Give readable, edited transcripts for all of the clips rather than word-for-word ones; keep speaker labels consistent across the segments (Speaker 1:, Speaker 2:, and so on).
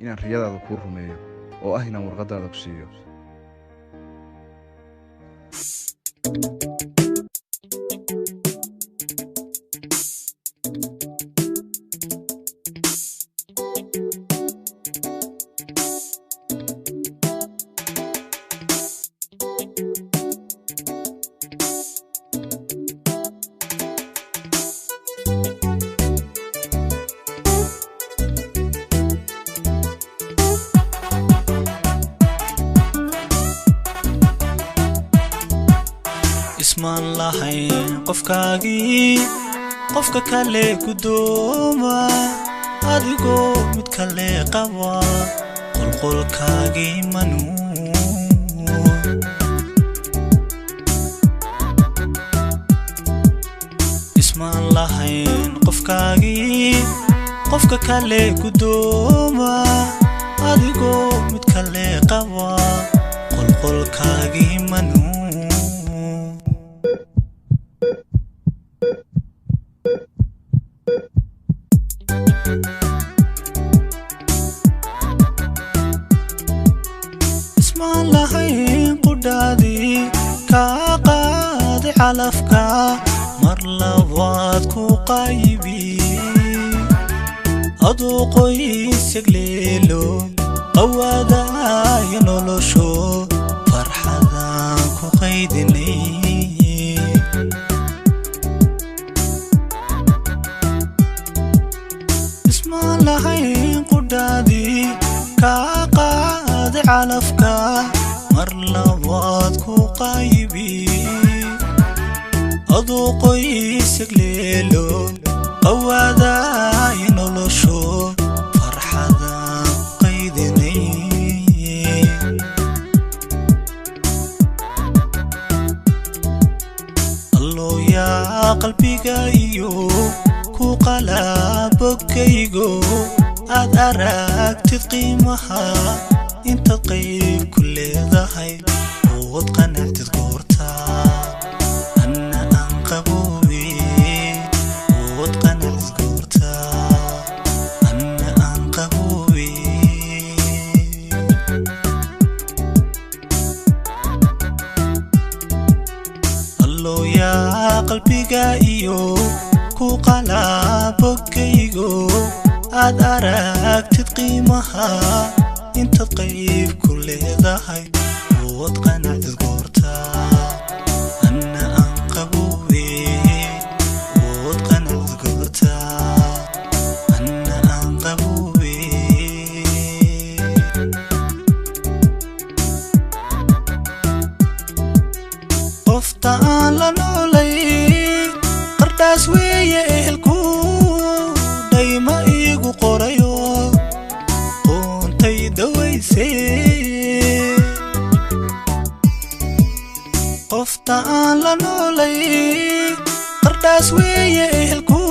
Speaker 1: inaan riyadaada kuu rumeeyo oo ah inaan warqadaada ku siiyo.
Speaker 2: ismaan lahayn qofkaagii qofka kale gudooma adigoo mid kale qaba qolqolkaagii manuun ismaan lahayn qofkaagii qofka kale gudooma adigoo mid kale qaba qolqolkaagii manuun ismaan lahayn qudhaadi kaa qaadi calafka mar labaad ku qaybi aduu qoys yagleelo awaadaaya nolosho farxadaan ku qaydinay ismaan lahayn qudhaadi kaa qaadi calafka mar labaad ku qaybi aduu qoys yagleelo awaadaaya nolosho farxadaan qaydinay allow yaa qalbiga iyo ku qalabogaygo aad aragtid qiimaha intaad qayb ku leedahay ood qanactid goorta anna aan qaboobe ood qanactid goorta anna aan qaboobe allow yaa qalbiga iyo ku qalabogaygo aad aragtid qiimaha intaad qayb ku leedahay ood qanactid goorta anna aan qaboobe ood qanactid goorta anna aan qaboobe qofta aan la noolay qardhaas weeye ehelku dayma iigu qorayo qoontay dawaysay qofta aan la noolay qardhaas weeye ehelku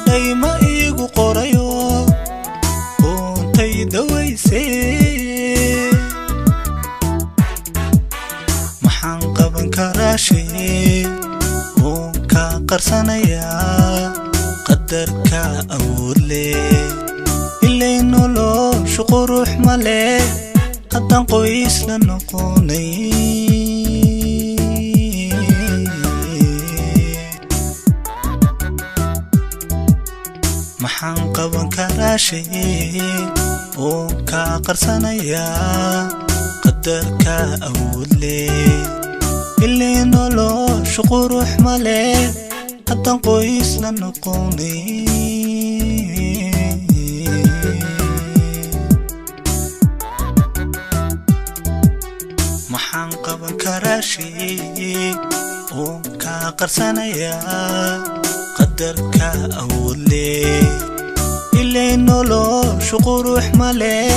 Speaker 2: dayma iigu qorayo qoontay dawaysay maxaan qaban karaa shay oon ka qarsanayaa qadarka awood leh ilay noloshu qurux ma leh haddaan qoys la noqonay maxaan qaban karaa shay oon ka qarsanayaa qadarka awood leh ilay noloshu qurux ma leh haddaan qoys la noqonay maxaan qaban karaa shay oon ka qarsanayaa qadarka awood leh ilay noloshu qurux ma leh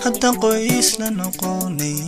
Speaker 2: haddaan qoys la noqonay